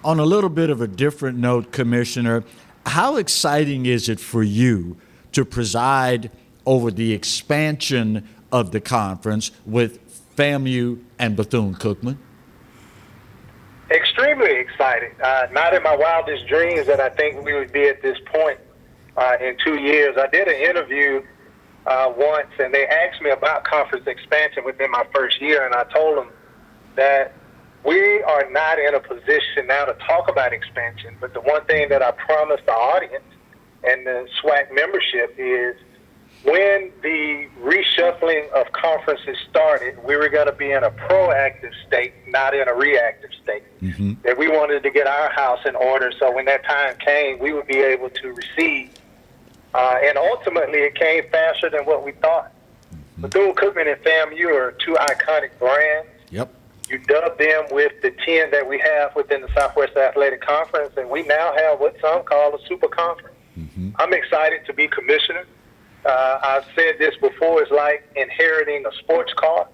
On a little bit of a different note, Commissioner, how exciting is it for you to preside over the expansion of the conference with FAMU and Bethune-Cookman? Extremely excited. Not in my wildest dreams that I think we would be at this point in 2 years. I did an interview once, and they asked me about conference expansion within my first year, and I told them that we are not in a position now to talk about expansion, but the one thing that I promised the audience and the SWAC membership is when the reshuffling of conferences started, we were going to be in a proactive state, not in a reactive state. That we wanted to get our house in order so when that time came, we would be able to receive. And ultimately, it came faster than what we thought. Bethune-Cookman and FAMU are two iconic brands. Yep. You dub them with the 10 that we have within the Southwest Athletic Conference, and we now have what some call a super conference. I'm excited to be commissioner. I've said this before, it's like inheriting a sports car,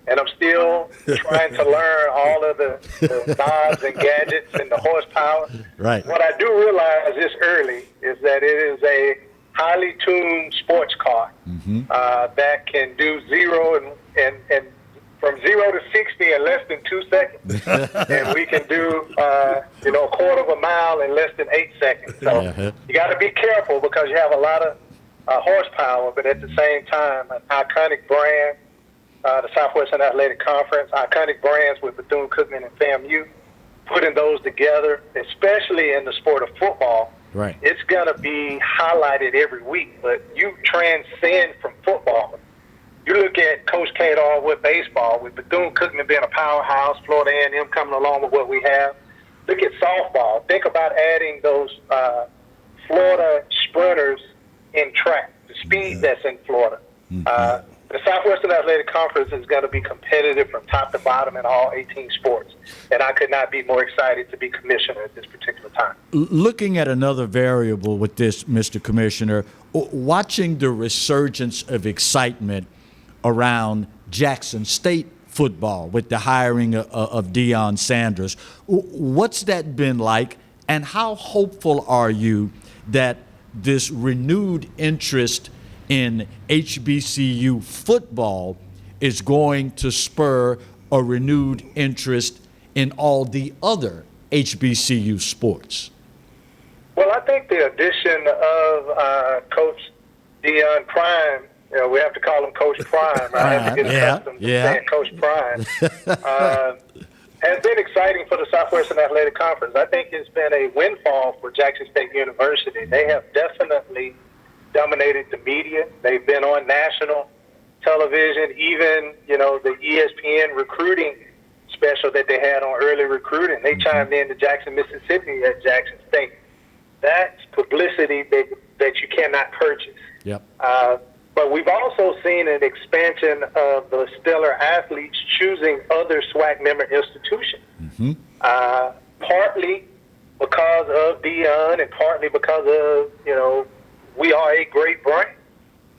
and I'm still trying to learn all of the knobs and gadgets and the horsepower. Right. What I do realize this early is that it is a highly tuned sports car that can do zero and from 0 to 60 in less than 2 seconds. And we can do, a quarter of a mile in less than 8 seconds. So you got to be careful because you have a lot of horsepower, but at the same time, an iconic brand, the Southwestern Athletic Conference, iconic brands with Bethune-Cookman and FAMU, putting those together, especially in the sport of football. Right. It's going to be highlighted every week, but you transcend from football. You look at Coach Cador with baseball, with Bethune-Cookman being a powerhouse, Florida A&M coming along with what we have. Look at softball. Think about adding those Florida sprinters in track, the speed that's in Florida. The Southwestern Athletic Conference is going to be competitive from top to bottom in all 18 sports, and I could not be more excited to be commissioner at this particular time. Looking at another variable with this, Mr. Commissioner, watching the resurgence of excitement around Jackson State football with the hiring of Deion Sanders, what's that been like, and how hopeful are you that this renewed interest in HBCU football is going to spur a renewed interest in all the other HBCU sports? Well, I think the addition of Coach Deion Prime, we have to call him Coach Prime. I have to get accustomed to saying Coach Prime. Has been exciting for the Southwestern Athletic Conference. I think it's been a windfall for Jackson State University. They have definitely dominated the media. They've been on national television, even, the ESPN recruiting special that they had on early recruiting. They chimed in to Jackson, Mississippi at Jackson State. That's publicity that you cannot purchase. Yep. But we've also seen an expansion of the stellar athletes choosing other SWAC member institutions. Mm-hmm. Partly because of Dion and partly because of, we are a great brand.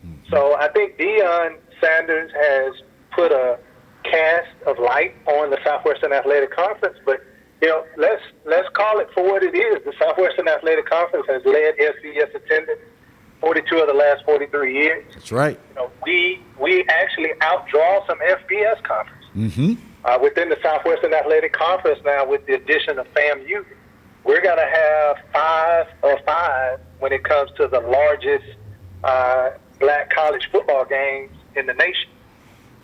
Mm-hmm. So I think Deion Sanders has put a cast of light on the Southwestern Athletic Conference, but let's call it for what it is. The Southwestern Athletic Conference has led FCS attendance 42 of the last 43 years. That's right. We actually outdraw some FBS conferences. Mm-hmm. Within the Southwestern Athletic Conference now, with the addition of FAMU, we're going to have 5 of 5 when it comes to the largest black college football games in the nation.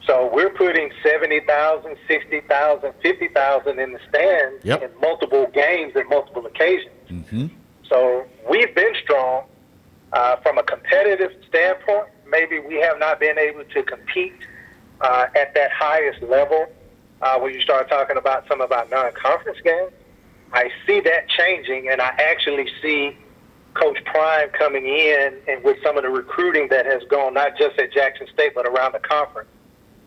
So we're putting 70,000, 60,000, 50,000 in the stands in multiple games and multiple occasions. Mm-hmm. So we've been strong. From a competitive standpoint, maybe we have not been able to compete at that highest level when you start talking about some of our non-conference games. I see that changing, and I actually see Coach Prime coming in and with some of the recruiting that has gone not just at Jackson State but around the conference.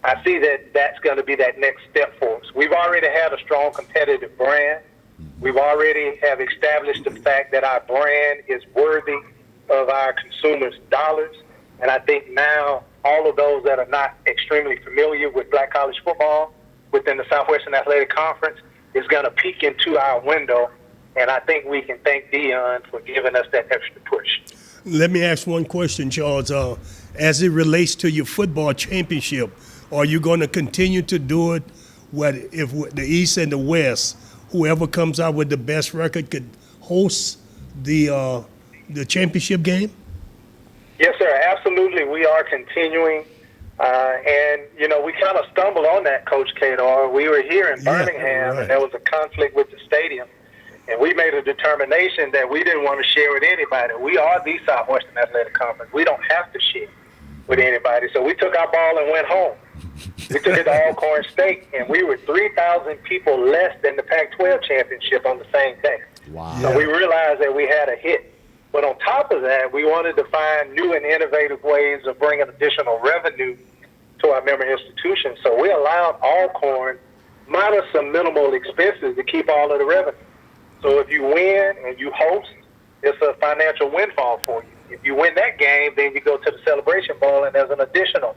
I see that that's going to be that next step for us. We've already had a strong competitive brand. We've already have established the fact that our brand is worthy of our consumers' dollars. And I think now all of those that are not extremely familiar with black college football within the Southwestern Athletic Conference is going to peek into our window. And I think we can thank Deion for giving us that extra push. Let me ask one question, Charles. As it relates to your football championship, are you going to continue to do it if the East and the West, whoever comes out with the best record could host the championship game? Yes, sir. Absolutely. We are continuing. And, we kind of stumbled on that, Coach Cador. We were here in Birmingham, and there was a conflict with the stadium. And we made a determination that we didn't want to share with anybody. We are the Southwestern Athletic Conference. We don't have to share with anybody. So we took our ball and went home. We took it to Alcorn State, and we were 3,000 people less than the Pac-12 championship on the same day. Wow. So we realized that we had a hit. But on top of that, we wanted to find new and innovative ways of bringing additional revenue to our member institutions. So we allowed Alcorn, minus some minimal expenses, to keep all of the revenue. So if you win and you host, it's a financial windfall for you. If you win that game, then you go to the Celebration Bowl, and there's an additional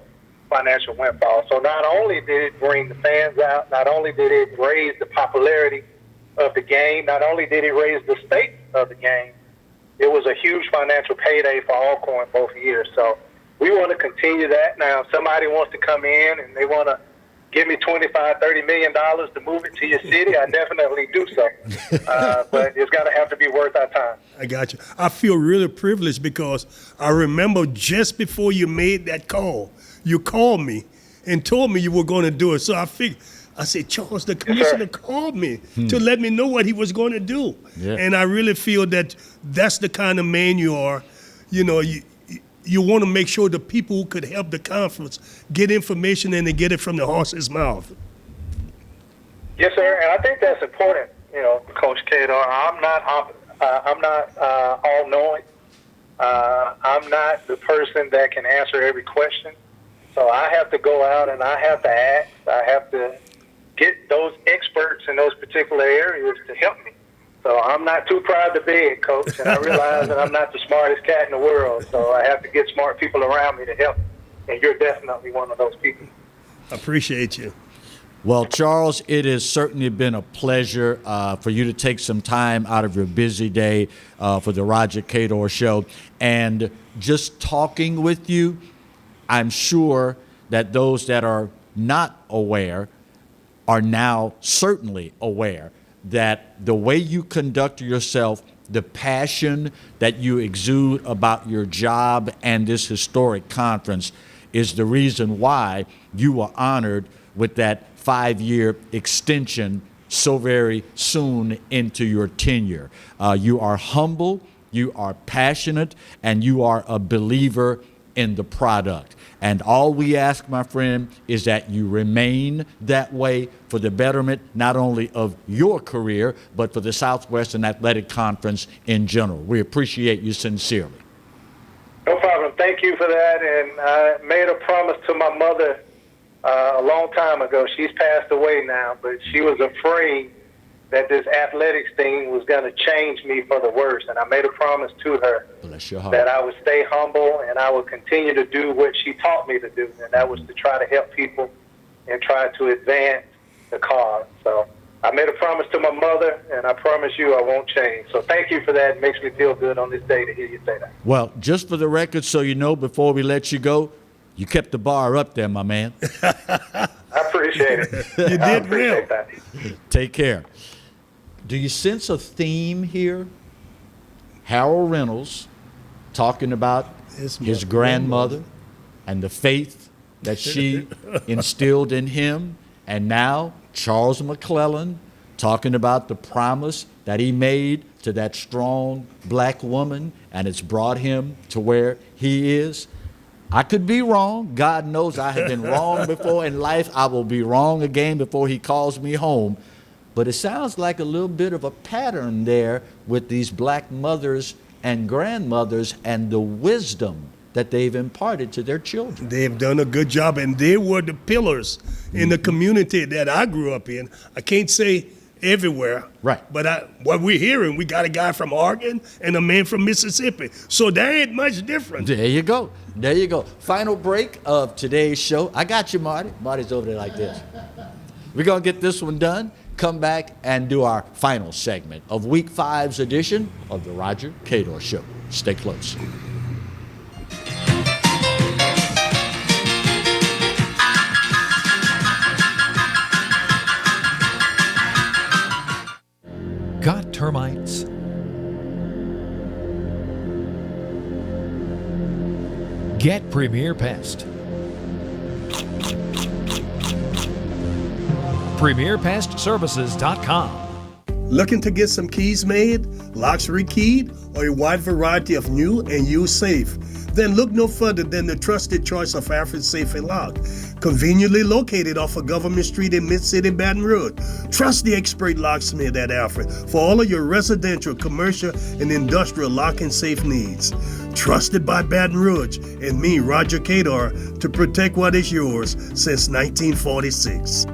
financial windfall. So not only did it bring the fans out, not only did it raise the popularity of the game, not only did it raise the stakes of the game, it was a huge financial payday for Alcorn both years. So we want to continue that. Now, if somebody wants to come in and they want to give me $25, $30 million to move it to your city, I definitely do so. But it's got to have to be worth our time. I got you. I feel really privileged because I remember just before you made that call, you called me and told me you were going to do it. So I said, Charles, the commissioner called me to let me know what he was going to do. Yeah. And I really feel that that's the kind of man you are. You want to make sure the people who could help the conference get information and they get it from the horse's mouth. Yes, sir, and I think that's important. Coach Cador, I'm not all-knowing. I'm not the person that can answer every question. So I have to go out and I have to ask. I have to get those experts in those particular areas to help me. So I'm not too proud to beg, Coach, and I realize that I'm not the smartest cat in the world. So I have to get smart people around me to help, and you're definitely one of those people. Appreciate you. Well, Charles, it has certainly been a pleasure for you to take some time out of your busy day for the Roger Cador Show. And just talking with you, I'm sure that those that are not aware are now certainly aware that the way you conduct yourself, the passion that you exude about your job and this historic conference is the reason why you were honored with that 5-year extension so very soon into your tenure. You are humble, you are passionate, and you are a believer in the product. And all we ask, my friend, is that you remain that way for the betterment not only of your career, but for the Southwestern Athletic Conference in general. We appreciate you sincerely. No problem. thank you for that. And I made a promise to my mother a long time ago. She's passed away now, but she was afraid that this athletics thing was going to change me for the worse. And I made a promise to her Bless your heart. that I would stay humble and I would continue to do what she taught me to do, and that was to try to help people and try to advance the cause. So I made a promise to my mother, and I promise you I won't change. So thank you for that. It makes me feel good on this day to hear you say that. Well, just for the record, so you know, before we let you go, you kept the bar up there, my man. I appreciate it. You did I appreciate well. that. Take care. Do you sense a theme here? Harold Reynolds talking about his grandmother and the faith that she instilled in him, and now Charles McClelland talking about the promise that he made to that strong black woman, and it's brought him to where he is. I could be wrong. God knows I have been wrong before in life. I will be wrong again before he calls me home. But it sounds like a little bit of a pattern there with these black mothers and grandmothers and the wisdom that they've imparted to their children. They've done a good job, and they were the pillars in the community that I grew up in. I can't say everywhere, right? But what we're hearing, we got a guy from Oregon and a man from Mississippi, so there ain't much different. There you go. There you go. Final break of today's show. I got you, Marty. Marty's over there like this. We're going to get this one done, come back and do our final segment of Week 5's edition of the Roger Cador Show. Stay close. Got termites? Get Premier Pest. PremierPestServices.com. Looking to get some keys made, locks rekeyed, or a wide variety of new and used safe? Then look no further than the trusted choice of Alfred Safe and Lock. Conveniently located off of Government Street in Mid-City, Baton Rouge. Trust the expert locksmith at Alfred for all of your residential, commercial, and industrial lock and safe needs. Trusted by Baton Rouge and me, Roger Cador, to protect what is yours since 1946.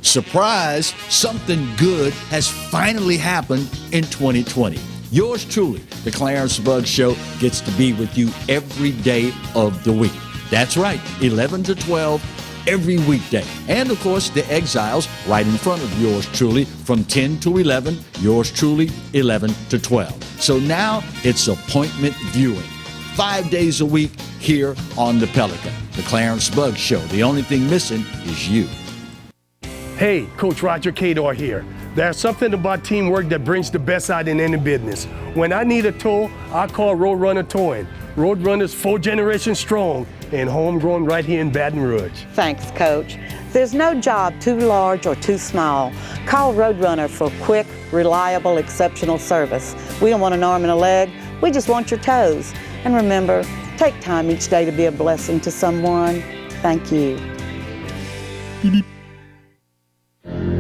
Surprise, something good has finally happened in 2020. Yours truly, the Clarence Bugg Show, gets to be with you every day of the week. That's right, 11 to 12 every weekday. And of course, the Exiles right in front of yours truly from 10 to 11, yours truly 11 to 12. So now it's appointment viewing. 5 days a week here on the Pelican. The Clarence Bugg Show. The only thing missing is you. Hey, Coach Roger Cador here. There's something about teamwork that brings the best out in any business. When I need a tow, I call Roadrunner Towing. Roadrunner's 4 generations strong and homegrown right here in Baton Rouge. Thanks, Coach. There's no job too large or too small. Call Roadrunner for quick, reliable, exceptional service. We don't want an arm and a leg. We just want your toes. And remember, take time each day to be a blessing to someone. Thank you.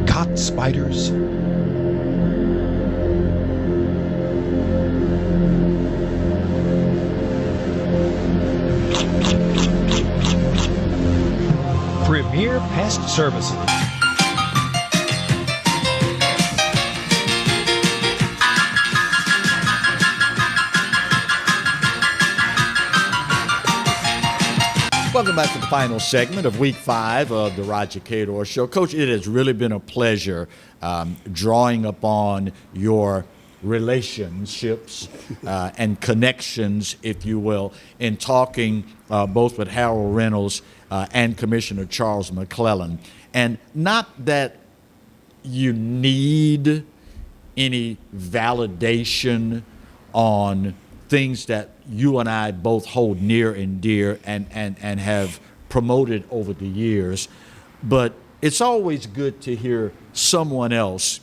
Caught spiders? Premier Pest Services. Welcome back to the final segment of Week 5 of the Roger Cador Show. Coach, it has really been a pleasure drawing upon your relationships and connections, if you will, in talking both with Harold Reynolds and Commissioner Charles McClelland. And not that you need any validation on things that you and I both hold near and dear and have promoted over the years, but it's always good to hear someone else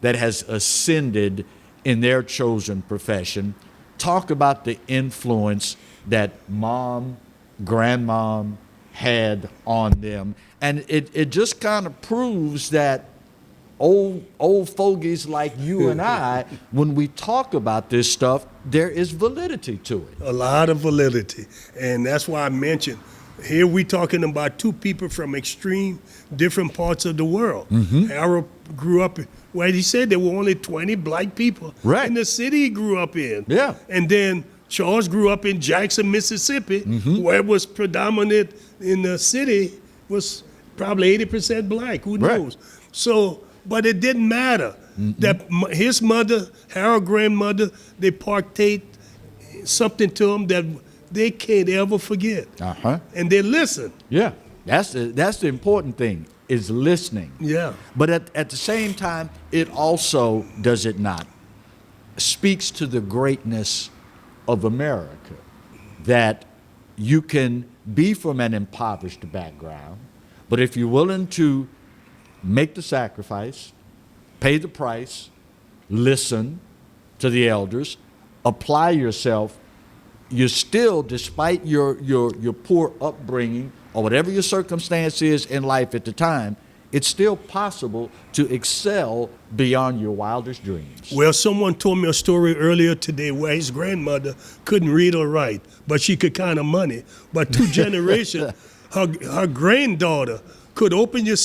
that has ascended in their chosen profession talk about the influence that mom, grandmom had on them. And it just kind of proves that old fogies like you and I, when we talk about this stuff, there is validity to it. A lot of validity. And that's why I mentioned, here we talking about two people from extreme different parts of the world. Harold grew up, well, he said there were only 20 black people in the city he grew up in. Yeah. And then Charles grew up in Jackson, Mississippi, where it was predominant in the city, was probably 80% black, who knows? So, but it didn't matter. That his mother, Harold's grandmother, they partake something to him that they can't ever forget. And they listen. Yeah, that's the important thing, is listening. Yeah. But at the same time, it also, does it not, speaks to the greatness of America, that you can be from an impoverished background, but if you're willing to make the sacrifice, pay the price, listen to the elders, apply yourself, you're still, despite your poor upbringing or whatever your circumstance is in life at the time, it's still possible to excel beyond your wildest dreams. Well, someone told me a story earlier today where his grandmother couldn't read or write, but she could count of money. But 2 generations, her granddaughter could open your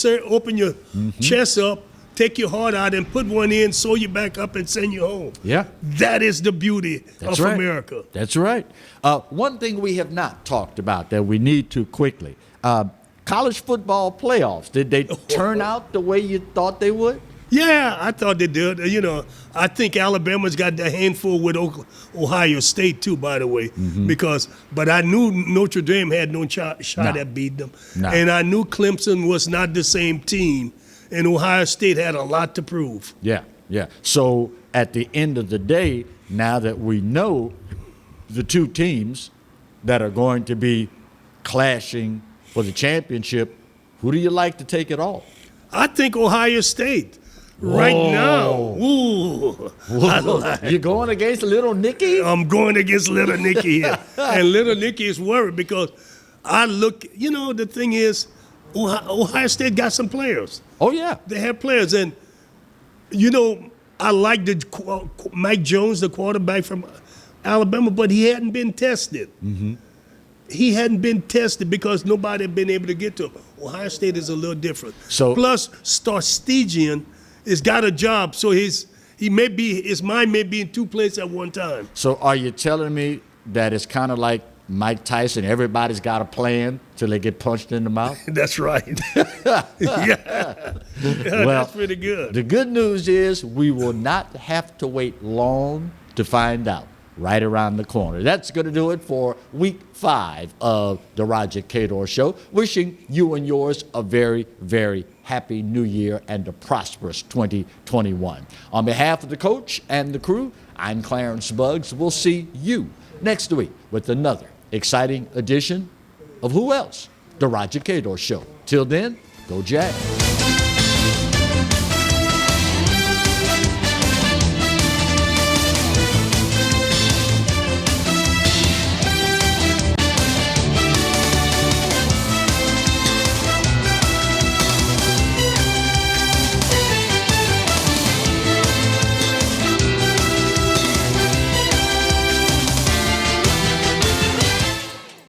chest up, take your heart out and put one in, sew you back up and send you home. Yeah. That is the beauty of America. That's right. One thing we have not talked about that we need to quickly, college football playoffs. Did they turn out the way you thought they would? Yeah, I thought they did. I think Alabama's got the handful with Ohio State too, by the way, but I knew Notre Dame had no shot at beating them. And I knew Clemson was not the same team, and Ohio State had a lot to prove. Yeah. So at the end of the day, now that we know the two teams that are going to be clashing for the championship, who do you like to take it all? I think Ohio State. Right now. Ooh. You're going against Little Nicky? I'm going against Little Nicky here. And Little Nicky is worried because I look, the thing is, Ohio State got some players. Oh, yeah. They have players. And, I like Mike Jones, the quarterback from Alabama, but he hadn't been tested. He hadn't been tested because nobody had been able to get to him. Ohio State is a little different. Plus, Sarkisian has got a job, so his mind may be in 2 places at one time. So are you telling me that it's kind of like Mike Tyson, everybody's got a plan till they get punched in the mouth? That's right. Yeah, well, that's pretty good. The good news is we will not have to wait long to find out. Right around the corner. That's going to do it for week 5 of the Roger Cador Show. Wishing you and yours a very, very happy new year and a prosperous 2021. On behalf of the coach and the crew, I'm Clarence Buggs. We'll see you next week with another exciting edition of Who Else? The Roger Cador Show. Till then, go Jags.